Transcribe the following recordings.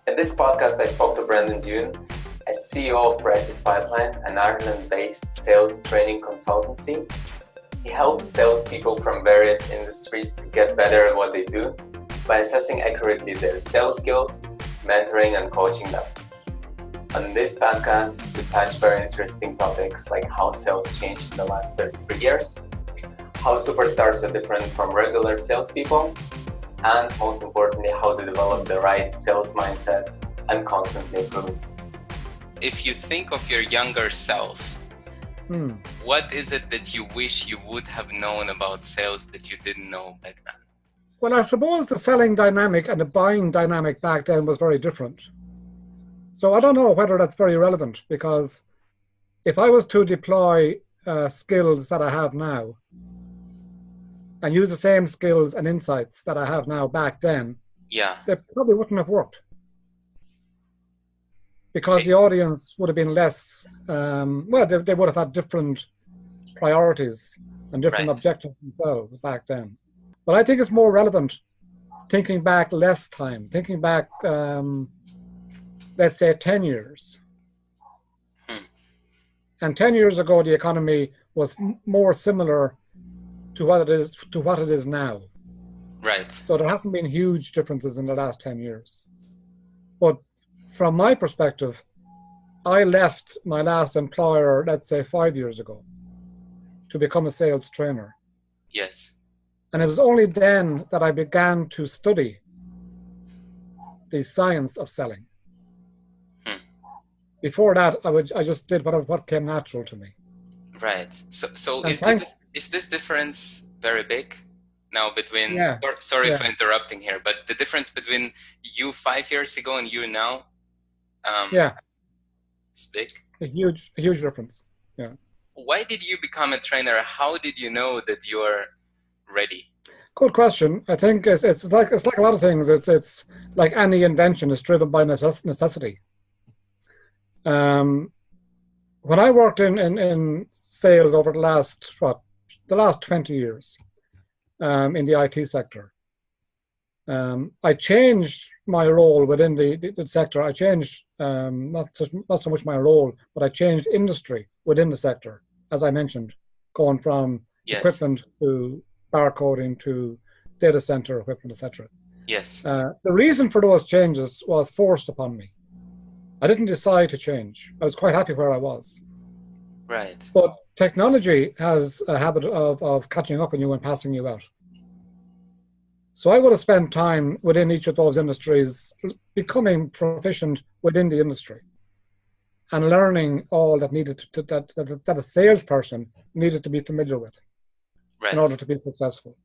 In this podcast, I spoke to Brendan Dunne, a CEO of Proactive Pipeline, an Ireland-based sales training consultancy. He helps salespeople from various industries to get better at what they do by assessing accurately their sales skills, mentoring and coaching them. On this podcast, we touch very interesting topics like how sales changed in the last 33 years, how superstars are different from regular salespeople, and most importantly, how to develop the right sales mindset and constantly improve. If you think of your younger self, what is it that you wish you would have known about sales that you didn't know back then? Well, I suppose the selling dynamic and the buying dynamic back then was very different. So I don't know whether that's very relevant, because if I was to deploy skills that I have now and use the same skills and insights that I have now back then, they probably wouldn't have worked. Because the audience would have been less, they would have had different priorities and different objectives themselves back then. But I think it's more relevant thinking back less time, thinking back, let's say 10 years. And 10 years ago, the economy was more similar to what it is now. Right. So there hasn't been huge differences in the last 10 years. But from my perspective, I left my last employer, let's say 5 years ago, to become a sales trainer. Yes. And it was only then that I began to study the science of selling. Before that, I just did what came natural to me. Right. So is this difference very big now between? Sorry for interrupting here, but the difference between you 5 years ago and you now. It's big. A huge difference. Yeah. Why did you become a trainer? How did you know that you're ready? Good question. I think it's like a lot of things. It's like any invention is driven by necessity. When I worked in sales over the last 20 years in the IT sector, I changed my role within the sector. I changed not so much my role, but I changed industry within the sector, as I mentioned, going from equipment to barcoding to data center equipment, etc. Yes. The reason for those changes was forced upon me. I didn't decide to change. I was quite happy where I was. Right. But technology has a habit of catching up on you and passing you out. So I would have spent time within each of those industries becoming proficient within the industry and learning all that that a salesperson needed to be familiar with in order to be successful.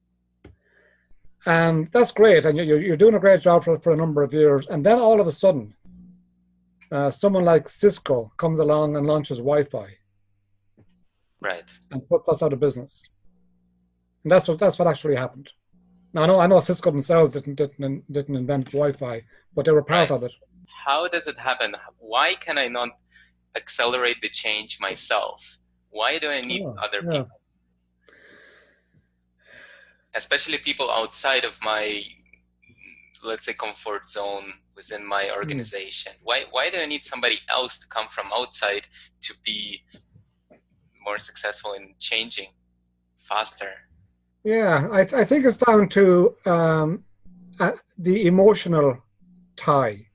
And that's great. And you're doing a great job for a number of years. And then all of a sudden, someone like Cisco comes along and launches Wi-Fi. Right. And puts us out of business. And that's what actually happened. Now I know Cisco themselves didn't invent Wi-Fi, but they were part of it. How does it happen? Why can I not accelerate the change myself? Why do I need other people? Especially people outside of my, let's say, comfort zone within my organization. Why do I need somebody else to come from outside to be more successful in changing faster? Yeah, I think it's down to the emotional tie.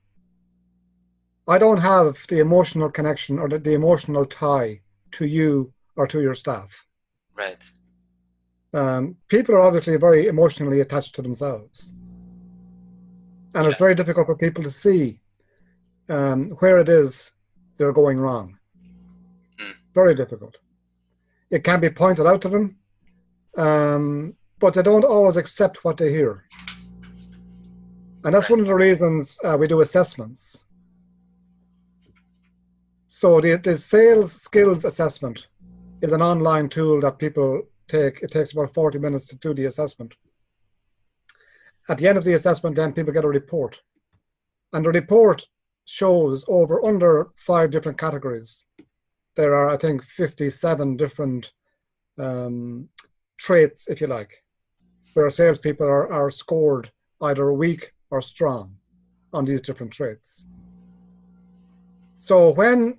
I don't have the emotional connection or the emotional tie to you or to your staff. Right. People are obviously very emotionally attached to themselves. And it's very difficult for people to see where it is they're going wrong. Very difficult. It can be pointed out to them, but they don't always accept what they hear. And that's one of the reasons we do assessments. So the sales skills assessment is an online tool that people take. It takes about 40 minutes to do the assessment. At the end of the assessment, then people get a report. And the report shows under 5 different categories. There are, I think, 57 different traits, if you like, where salespeople are scored either weak or strong. on these different traits. So and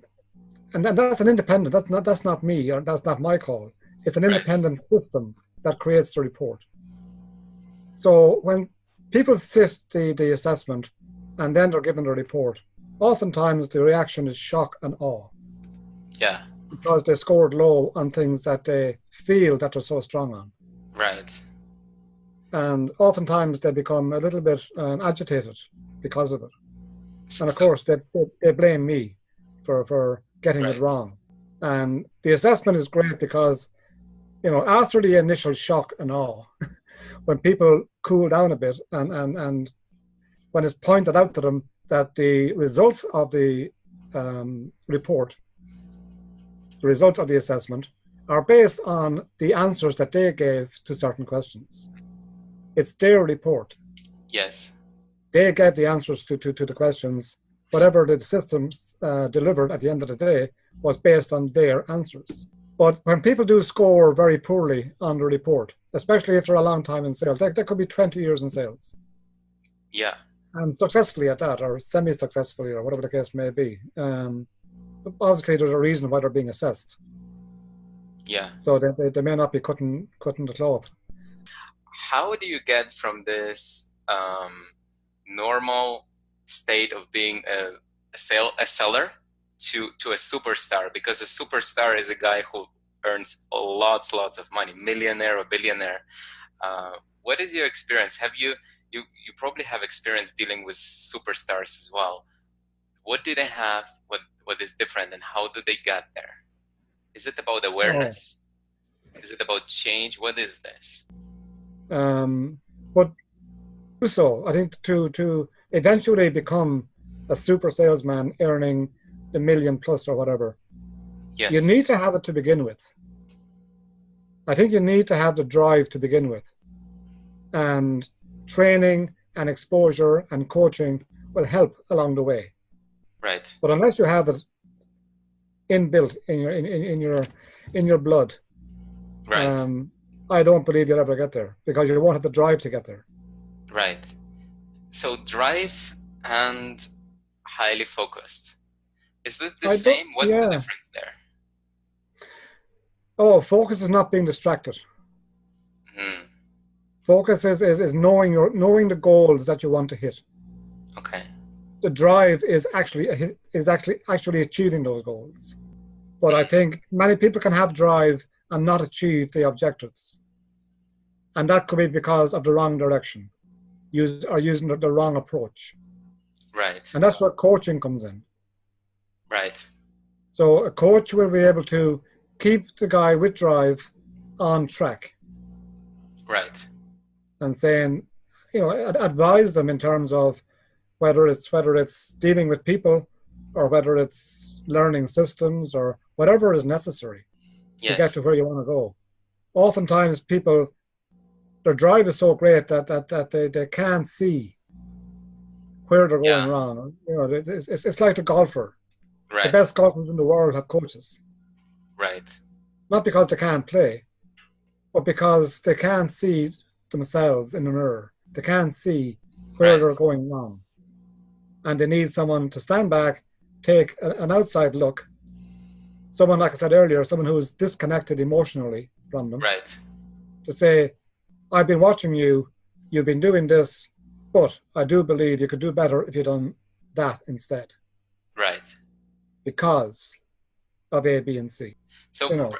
that's an independent, that's not me, or that's not my call. It's an independent system that creates the report. So when people sit the assessment and then they're given the report, oftentimes the reaction is shock and awe. Yeah. Because they scored low on things that they feel that they're so strong on. Right. And oftentimes they become a little bit agitated because of it. And of course, they blame me for getting it wrong. And the assessment is great because, after the initial shock and awe, when people cool down a bit and when it's pointed out to them that the results of the report, the results of the assessment, are based on the answers that they gave to certain questions. It's their report. Yes. They get the answers to the questions. Whatever the systems delivered at the end of the day was based on their answers. But when people do score very poorly on the report, especially if they're a long time in sales, that could be 20 years in sales. Yeah. And successfully at that, or semi-successfully, or whatever the case may be. Obviously, there's a reason why they're being assessed. Yeah. So they may not be cutting the cloth. How do you get from this normal state of being a seller to a superstar? Because a superstar is a guy who earns lots of money, millionaire or billionaire. What is your experience? Have you probably have experience dealing with superstars as well. What do they have? What is different, and how do they get there? Is it about awareness? Is it about change? What is this? But so I think to eventually become a super salesman earning $1 million plus or whatever, yes, you need to have it to begin with. I think you need to have the drive to begin with, and training and exposure and coaching will help along the way. Right. But unless you have it inbuilt in your blood, right, I don't believe you'll ever get there, because you won't have the drive to get there. Right. So drive and highly focused. Is it the same? What's the difference there? Oh, focus is not being distracted. Focus is knowing the goals that you want to hit. Okay. The drive is actually achieving those goals. But I think many people can have drive and not achieve the objectives, and that could be because of the wrong direction, using the wrong approach. Right. And that's where coaching comes in. Right. So a coach will be able to keep the guy with drive on track. Right. And saying, advise them in terms of whether it's dealing with people, or whether it's learning systems, or whatever is necessary to get to where you want to go. Oftentimes people, their drive is so great that they can't see where they're going wrong. It's like the golfer. Right. The best golfers in the world have coaches. Right. Not because they can't play, but because they can't see themselves in the mirror. They can't see where they're going wrong. And they need someone to stand back, take an outside look. Someone, like I said earlier, someone who is disconnected emotionally from them. Right. To say, I've been watching you, you've been doing this, but I do believe you could do better if you'd done that instead. Right. Because of A, B, and C. So,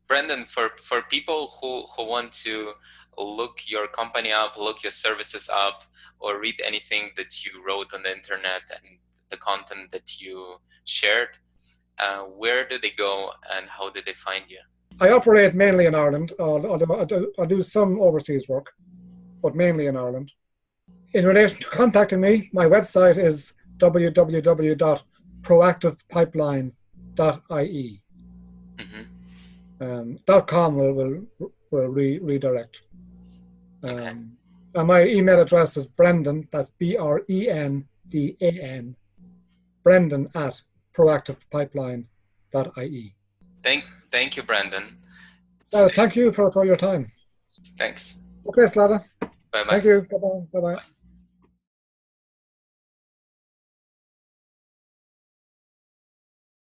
Brendan, for people who want to look your company up, look your services up, or read anything that you wrote on the internet and the content that you shared, where do they go and how do they find you? I operate mainly in Ireland, although I do some overseas work, but mainly in Ireland. In relation to contacting me, my website is www.proactivepipeline.ie. .com will redirect. Okay. And my email address is Brendan, that's Brendan, Brendan at proactivepipeline.ie. Thank you, Brendan. Thank you for your time. Thanks. Okay, Slava. Bye-bye. Thank you. Bye-bye. Bye-bye.